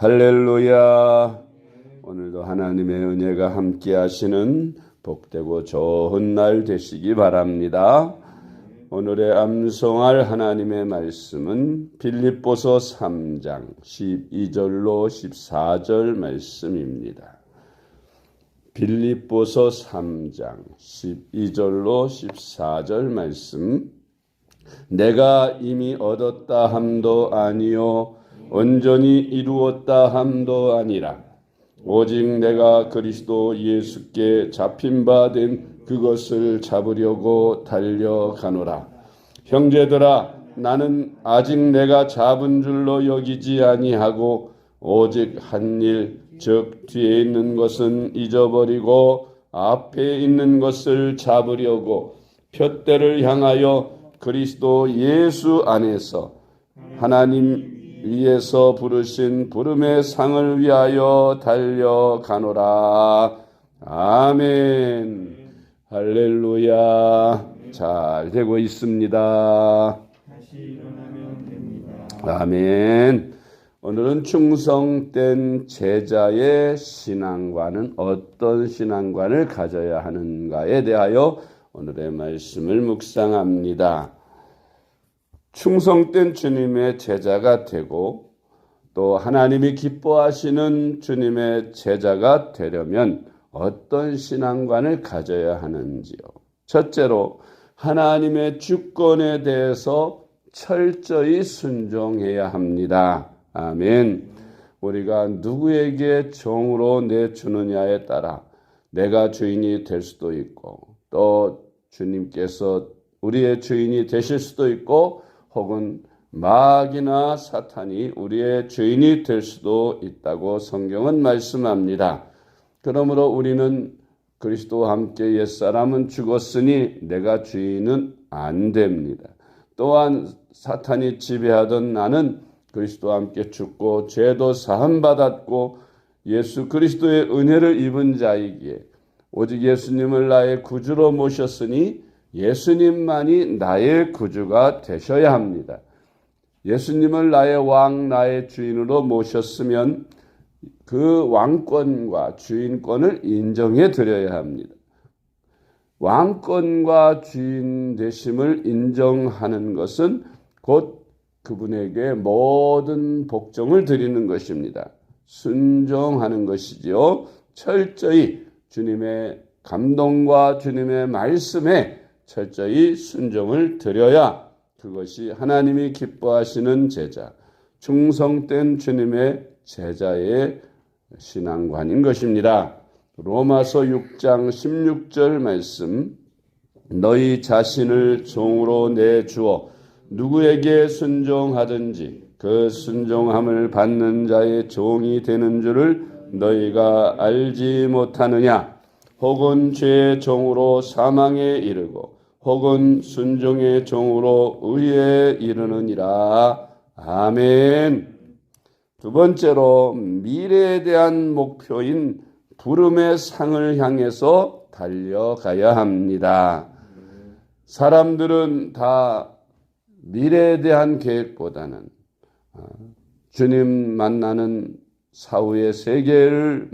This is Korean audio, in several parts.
할렐루야. 오늘도 하나님의 은혜가 함께 하시는 복되고 좋은 날 되시기 바랍니다. 오늘의 암송할 하나님의 말씀은 빌립보서 3장 12절로 14절 말씀입니다. 빌립보서 3장 12절로 14절 말씀. 내가 이미 얻었다 함도 아니요 온전히 이루었다 함도 아니라 오직 내가 그리스도 예수께 잡힌 바 된 그것을 잡으려고 달려가노라. 형제들아, 나는 아직 내가 잡은 줄로 여기지 아니하고 오직 한 일, 즉 뒤에 있는 것은 잊어버리고 앞에 있는 것을 잡으려고 표대를 향하여 그리스도 예수 안에서 하나님 위에서 부르신 부름의 상을 위하여 달려가노라. 아멘. 할렐루야. 잘 되고 있습니다. 아멘. 오늘은 충성된 제자의 신앙관은 어떤 신앙관을 가져야 하는가에 대하여 오늘의 말씀을 묵상합니다. 충성된 주님의 제자가 되고 또 하나님이 기뻐하시는 주님의 제자가 되려면 어떤 신앙관을 가져야 하는지요. 첫째로 하나님의 주권에 대해서 철저히 순종해야 합니다. 아멘. 우리가 누구에게 종으로 내주느냐에 따라 내가 주인이 될 수도 있고 또 주님께서 우리의 주인이 되실 수도 있고 혹은 마귀나 사탄이 우리의 주인이 될 수도 있다고 성경은 말씀합니다. 그러므로 우리는 그리스도와 함께 옛사람은 죽었으니 내가 주인은 안 됩니다. 또한 사탄이 지배하던 나는 그리스도와 함께 죽고 죄도 사함받았고 예수 그리스도의 은혜를 입은 자이기에 오직 예수님을 나의 구주로 모셨으니 예수님만이 나의 구주가 되셔야 합니다. 예수님을 나의 왕, 나의 주인으로 모셨으면 그 왕권과 주인권을 인정해 드려야 합니다. 왕권과 주인 되심을 인정하는 것은 곧 그분에게 모든 복종을 드리는 것입니다. 순종하는 것이지요. 철저히 주님의 감동과 주님의 말씀에 철저히 순종을 드려야 그것이 하나님이 기뻐하시는 제자, 충성된 주님의 제자의 신앙관인 것입니다. 로마서 6장 16절 말씀. 너희 자신을 종으로 내주어 누구에게 순종하든지 그 순종함을 받는 자의 종이 되는 줄을 너희가 알지 못하느냐? 혹은 죄의 종으로 사망에 이르고 혹은 순종의 종으로 의에 이르느니라. 아멘. 두 번째로 미래에 대한 목표인 부름의 상을 향해서 달려가야 합니다. 사람들은 다 미래에 대한 계획보다는 주님 만나는 사후의 세계를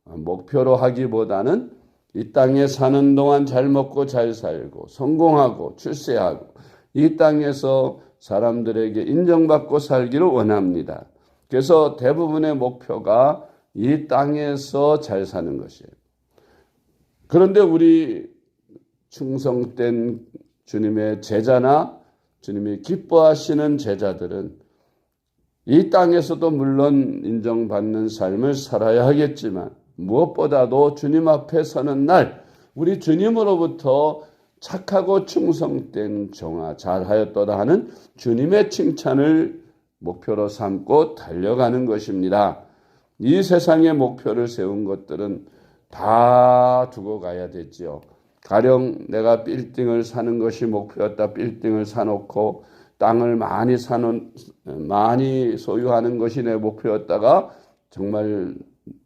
목표로 하기보다는 이 땅에 사는 동안 잘 먹고 잘 살고 성공하고 출세하고 이 땅에서 사람들에게 인정받고 살기를 원합니다. 그래서 대부분의 목표가 이 땅에서 잘 사는 것이에요. 그런데 우리 충성된 주님의 제자나 주님이 기뻐하시는 제자들은 이 땅에서도 물론 인정받는 삶을 살아야 하겠지만 무엇보다도 주님 앞에 서는 날 우리 주님으로부터 착하고 충성된 종아 잘하였도다 하는 주님의 칭찬을 목표로 삼고 달려가는 것입니다. 이 세상의 목표를 세운 것들은 다 두고 가야 되지요. 가령 내가 빌딩을 사는 것이 목표였다. 빌딩을 사놓고 땅을 많이 소유하는 것이 내 목표였다가 정말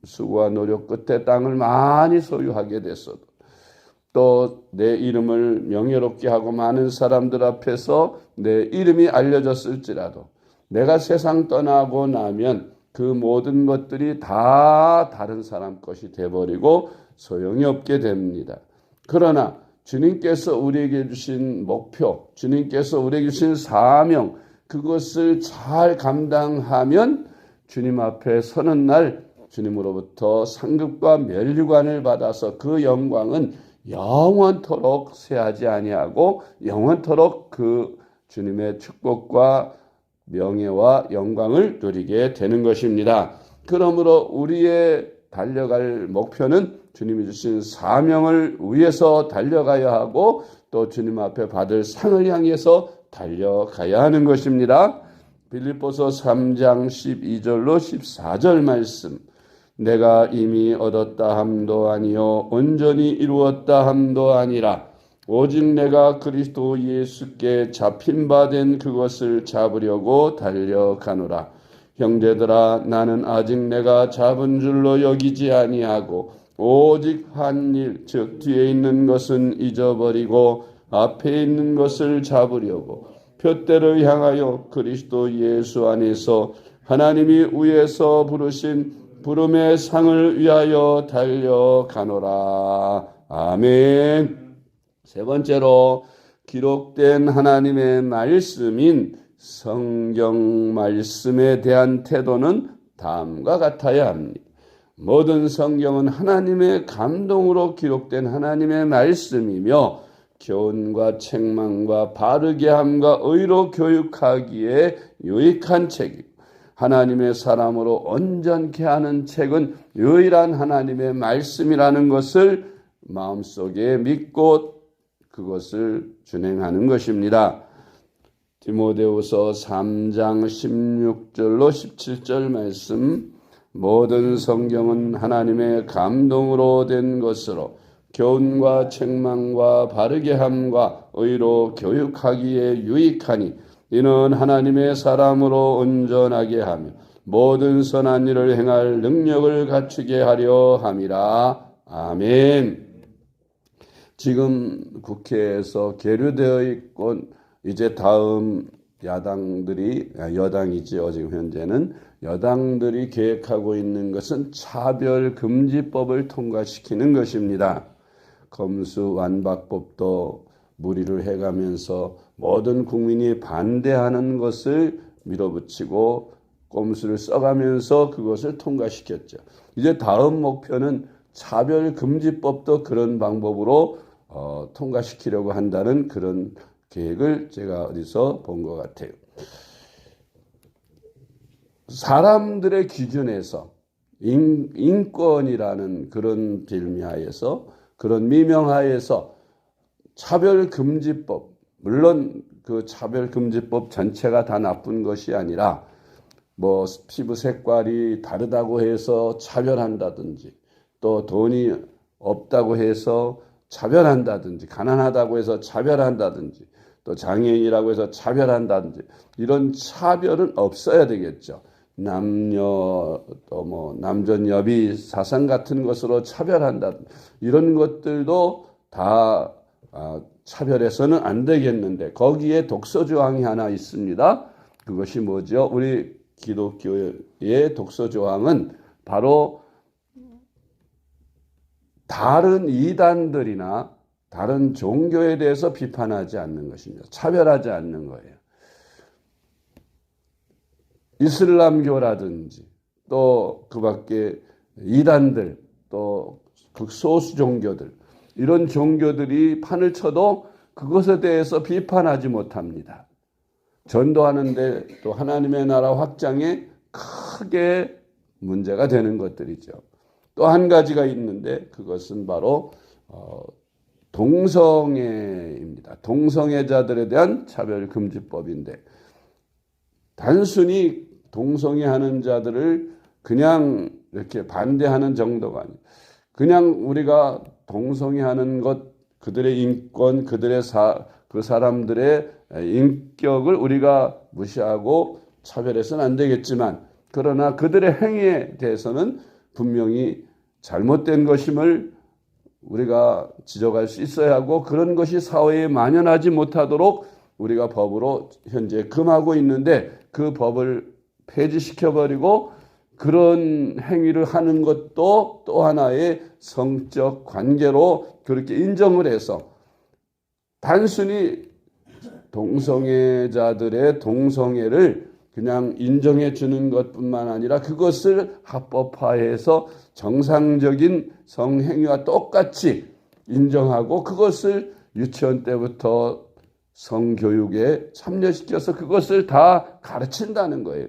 수고와 노력 끝에 땅을 많이 소유하게 됐어도 또 내 이름을 명예롭게 하고 많은 사람들 앞에서 내 이름이 알려졌을지라도 내가 세상 떠나고 나면 그 모든 것들이 다 다른 사람 것이 돼버리고 소용이 없게 됩니다. 그러나 주님께서 우리에게 주신 목표, 주님께서 우리에게 주신 사명, 그것을 잘 감당하면 주님 앞에 서는 날 주님으로부터 상급과 면류관을 받아서 그 영광은 영원토록 쇠하지 아니하고 영원토록 그 주님의 축복과 명예와 영광을 누리게 되는 것입니다. 그러므로 우리의 달려갈 목표는 주님이 주신 사명을 위해서 달려가야 하고 또 주님 앞에 받을 상을 향해서 달려가야 하는 것입니다. 빌립보서 3장 12절로 14절 말씀. 내가 이미 얻었다 함도 아니요 온전히 이루었다 함도 아니라 오직 내가 그리스도 예수께 잡힌 바 된 그것을 잡으려고 달려가노라. 형제들아, 나는 아직 내가 잡은 줄로 여기지 아니하고 오직 한 일, 즉 뒤에 있는 것은 잊어버리고 앞에 있는 것을 잡으려고 표대를 향하여 그리스도 예수 안에서 하나님이 위에서 부르신 부름의 상을 위하여 달려가노라. 아멘. 세 번째로 기록된 하나님의 말씀인 성경 말씀에 대한 태도는 다음과 같아야 합니다. 모든 성경은 하나님의 감동으로 기록된 하나님의 말씀이며 교훈과 책망과 바르게 함과 의로 교육하기에 유익한 책이고 하나님의 사람으로 온전케 하는 책은 유일한 하나님의 말씀이라는 것을 마음속에 믿고 그것을 준행하는 것입니다. 디모데후서 3장 16절로 17절 말씀. 모든 성경은 하나님의 감동으로 된 것으로 교훈과 책망과 바르게 함과 의로 교육하기에 유익하니 이는 하나님의 사람으로 온전하게 하며 모든 선한 일을 행할 능력을 갖추게 하려 함이라. 아멘. 지금 국회에서 계류되어 있고 이제 다음 여당이지요. 지금 현재는 여당들이 계획하고 있는 것은 차별금지법을 통과시키는 것입니다. 검수완박법도 무리를 해가면서 모든 국민이 반대하는 것을 밀어붙이고 꼼수를 써가면서 그것을 통과시켰죠. 이제 다음 목표는 차별금지법도 그런 방법으로 통과시키려고 한다는 그런 계획을 제가 어디서 본 것 같아요. 사람들의 기준에서 인권이라는 그런 빌미하에서 그런 미명하에서 차별금지법, 물론 그 차별금지법 전체가 다 나쁜 것이 아니라 뭐 피부 색깔이 다르다고 해서 차별한다든지 또 돈이 없다고 해서 차별한다든지 가난하다고 해서 차별한다든지 또 장애인이라고 해서 차별한다든지 이런 차별은 없어야 되겠죠. 남녀 또 뭐 남존여비 사상 같은 것으로 차별한다 이런 것들도 다 차별해서는 안 되겠는데 거기에 독서조항이 하나 있습니다. 그것이 뭐죠? 우리 기독교의 독서조항은 바로 다른 이단들이나 다른 종교에 대해서 비판하지 않는 것입니다. 차별하지 않는 거예요. 이슬람교라든지 또 그 밖에 이단들 또 극소수 종교들 이런 종교들이 판을 쳐도 그것에 대해서 비판하지 못합니다. 전도하는데 또 하나님의 나라 확장에 크게 문제가 되는 것들이죠. 또 한 가지가 있는데 그것은 바로 동성애입니다. 동성애자들에 대한 차별금지법인데 단순히 동성애하는 자들을 그냥 이렇게 반대하는 정도가 아니에요. 그냥 우리가 동성애하는 것, 그들의 인권, 그 사람들의 인격을 우리가 무시하고 차별해서는 안 되겠지만 그러나 그들의 행위에 대해서는 분명히 잘못된 것임을 우리가 지적할 수 있어야 하고 그런 것이 사회에 만연하지 못하도록 우리가 법으로 현재 금하고 있는데 그 법을 폐지시켜버리고 그런 행위를 하는 것도 또 하나의 성적 관계로 그렇게 인정을 해서 단순히 동성애자들의 동성애를 그냥 인정해 주는 것뿐만 아니라 그것을 합법화해서 정상적인 성행위와 똑같이 인정하고 그것을 유치원 때부터 성교육에 참여시켜서 그것을 다 가르친다는 거예요.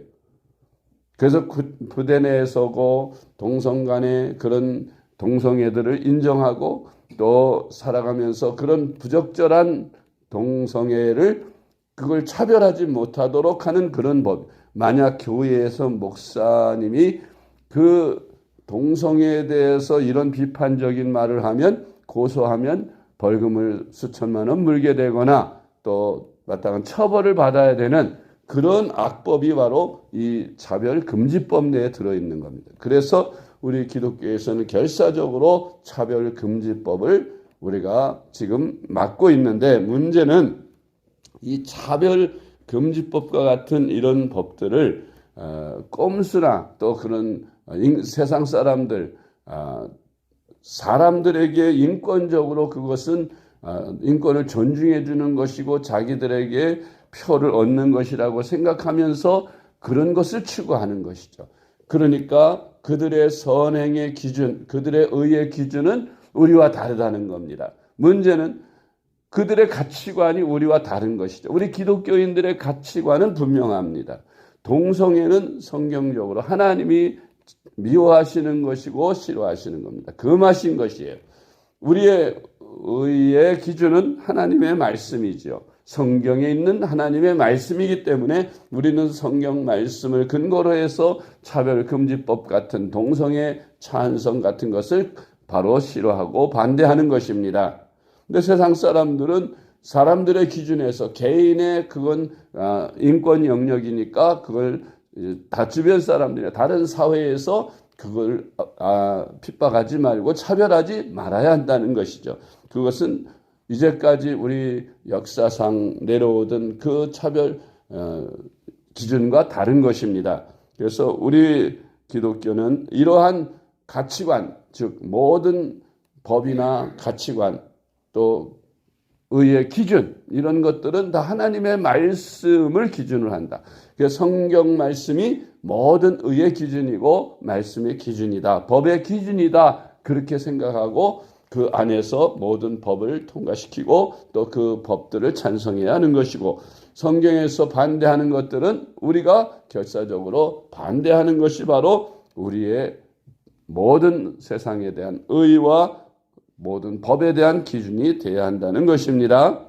그래서 부대 내에 서고 동성 간의 그런 동성애들을 인정하고 또 살아가면서 그런 부적절한 동성애를 그걸 차별하지 못하도록 하는 그런 법. 만약 교회에서 목사님이 그 동성애에 대해서 이런 비판적인 말을 하면 고소하면 벌금을 수천만 원 물게 되거나 또 마땅한 처벌을 받아야 되는 그런 악법이 바로 이 차별금지법 내에 들어있는 겁니다. 그래서 우리 기독교에서는 결사적으로 차별금지법을 우리가 지금 맡고 있는데 문제는 이 차별금지법과 같은 이런 법들을 꼼수나 또 그런 세상 사람들 사람들에게 인권적으로 그것은 인권을 존중해 주는 것이고 자기들에게 표를 얻는 것이라고 생각하면서 그런 것을 추구하는 것이죠. 그러니까 그들의 선행의 기준, 그들의 의의 기준은 우리와 다르다는 겁니다. 문제는 그들의 가치관이 우리와 다른 것이죠. 우리 기독교인들의 가치관은 분명합니다. 동성애는 성경적으로 하나님이 미워하시는 것이고 싫어하시는 겁니다. 금하신 것이에요. 우리의 의의 기준은 하나님의 말씀이지요. 성경에 있는 하나님의 말씀이기 때문에 우리는 성경 말씀을 근거로 해서 차별금지법 같은 동성애 찬성 같은 것을 바로 싫어하고 반대하는 것입니다. 근데 세상 사람들은 사람들의 기준에서 개인의 그건 인권 영역이니까 그걸 다 주변 사람들이나 다른 사회에서 그걸 핍박하지 말고 차별하지 말아야 한다는 것이죠. 그것은 이제까지 우리 역사상 내려오던 그 차별 기준과 다른 것입니다. 그래서 우리 기독교는 이러한 가치관, 즉 모든 법이나 가치관 또 의의 기준 이런 것들은 다 하나님의 말씀을 기준으로 한다. 그래서 성경 말씀이 모든 의의 기준이고 말씀의 기준이다. 법의 기준이다. 그렇게 생각하고 그 안에서 모든 법을 통과시키고 또 그 법들을 찬성해야 하는 것이고 성경에서 반대하는 것들은 우리가 결사적으로 반대하는 것이 바로 우리의 모든 세상에 대한 의와 모든 법에 대한 기준이 되어야 한다는 것입니다.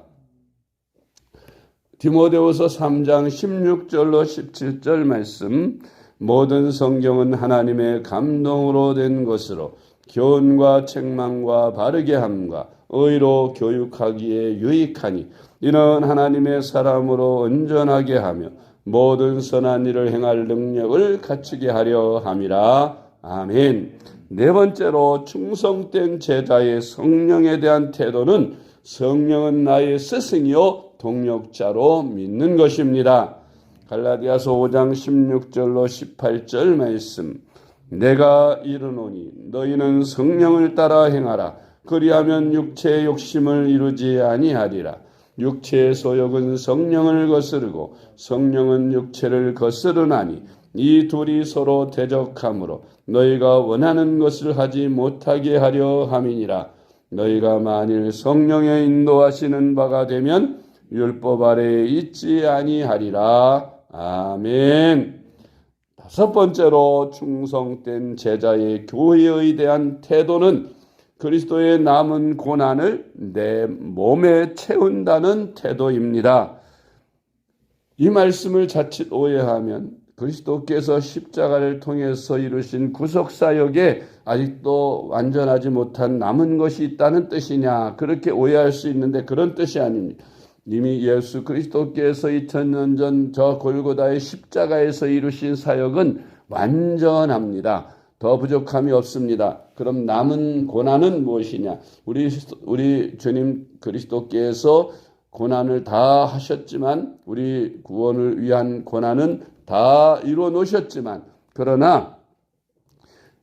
디모데후서 3장 16절로 17절 말씀 모든 성경은 하나님의 감동으로 된 것으로 교훈과 책망과 바르게 함과 의로 교육하기에 유익하니 이는 하나님의 사람으로 온전하게 하며 모든 선한 일을 행할 능력을 갖추게 하려 함이라. 아멘. 네 번째로 충성된 제자의 성령에 대한 태도는 성령은 나의 스승이요 동력자로 믿는 것입니다. 갈라디아서 5장 16절로 18절 말씀 내가 이르노니 너희는 성령을 따라 행하라. 그리하면 육체의 욕심을 이루지 아니하리라. 육체의 소욕은 성령을 거스르고 성령은 육체를 거스르나니 이 둘이 서로 대적하므로 너희가 원하는 것을 하지 못하게 하려 함이니라. 너희가 만일 성령의 인도하시는 바가 되면 율법 아래에 있지 아니하리라. 아멘. 다섯 번째로 충성된 제자의 교회에 대한 태도는 그리스도의 남은 고난을 내 몸에 채운다는 태도입니다. 이 말씀을 자칫 오해하면 그리스도께서 십자가를 통해서 이루신 구속사역에 아직도 완전하지 못한 남은 것이 있다는 뜻이냐 그렇게 오해할 수 있는데 그런 뜻이 아닙니다. 이미 예수 그리스도께서 2000년 전 저 골고다의 십자가에서 이루신 사역은 완전합니다. 더 부족함이 없습니다. 그럼 남은 고난은 무엇이냐? 우리 주님 그리스도께서 고난을 다 하셨지만 우리 구원을 위한 고난은 다 이루어 놓으셨지만 그러나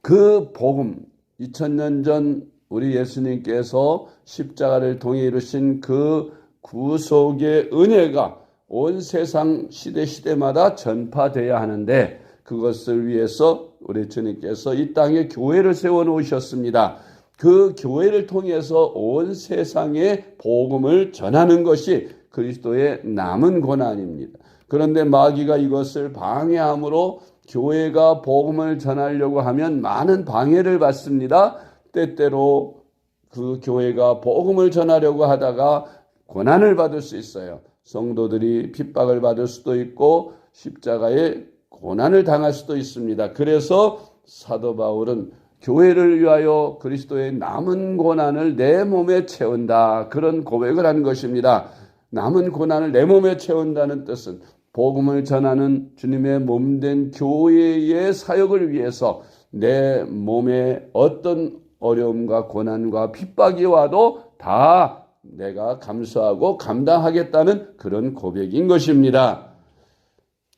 그 복음, 2000년 전 우리 예수님께서 십자가를 통해 이루신 그 구속의 은혜가 온 세상 시대마다 전파되어야 하는데, 그것을 위해서 우리 주님께서 이 땅에 교회를 세워 놓으셨습니다. 그 교회를 통해서 온 세상에 복음을 전하는 것이 그리스도의 남은 고난입니다. 그런데 마귀가 이것을 방해함으로 교회가 복음을 전하려고 하면 많은 방해를 받습니다. 때때로 그 교회가 복음을 전하려고 하다가 고난을 받을 수 있어요. 성도들이 핍박을 받을 수도 있고 십자가에 고난을 당할 수도 있습니다. 그래서 사도 바울은 교회를 위하여 그리스도의 남은 고난을 내 몸에 채운다, 그런 고백을 한 것입니다. 남은 고난을 내 몸에 채운다는 뜻은 복음을 전하는 주님의 몸된 교회의 사역을 위해서 내 몸에 어떤 어려움과 고난과 핍박이 와도 다 내가 감수하고 감당하겠다는 그런 고백인 것입니다.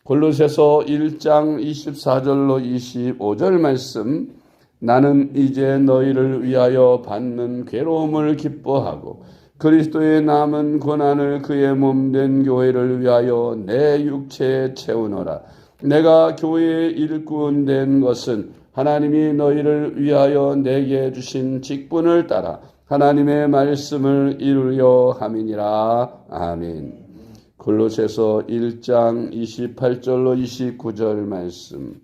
골로새서 1장 24절로 25절 말씀, 나는 이제 너희를 위하여 받는 괴로움을 기뻐하고 그리스도의 남은 고난을 그의 몸된 교회를 위하여 내 육체에 채우노라. 내가 교회의 일꾼 된 것은 하나님이 너희를 위하여 내게 주신 직분을 따라 하나님의 말씀을 이루려 함이니라. 아멘. 골로새서 1장 28절로 29절 말씀,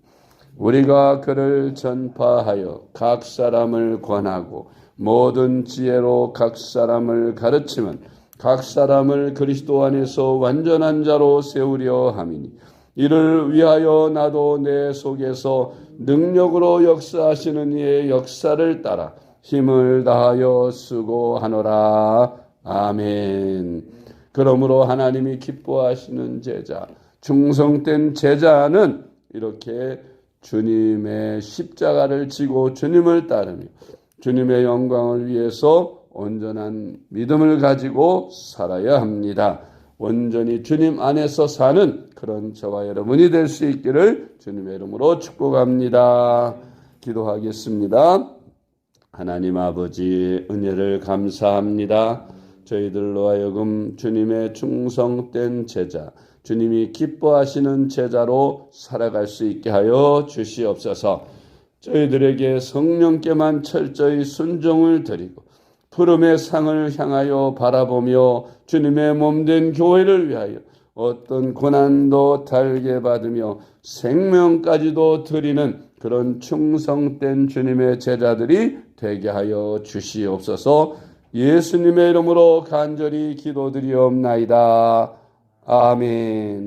우리가 그를 전파하여 각 사람을 권하고 모든 지혜로 각 사람을 가르치면 각 사람을 그리스도 안에서 완전한 자로 세우려 함이니, 이를 위하여 나도 내 속에서 능력으로 역사하시는 이의 역사를 따라 힘을 다하여 수고하노라. 아멘. 그러므로 하나님이 기뻐하시는 제자, 충성된 제자는 이렇게 주님의 십자가를 지고 주님을 따르며 주님의 영광을 위해서 온전한 믿음을 가지고 살아야 합니다. 온전히 주님 안에서 사는 그런 저와 여러분이 될 수 있기를 주님의 이름으로 축복합니다. 기도하겠습니다. 하나님 아버지, 은혜를 감사합니다. 저희들로 하여금 주님의 충성된 제자, 주님이 기뻐하시는 제자로 살아갈 수 있게 하여 주시옵소서. 저희들에게 성령께만 철저히 순종을 드리고 푸름의 상을 향하여 바라보며 주님의 몸된 교회를 위하여 어떤 고난도 달게 받으며 생명까지도 드리는 그런 충성된 주님의 제자들이 되게 하여 주시옵소서. 예수님의 이름으로 간절히 기도드리옵나이다. 아멘.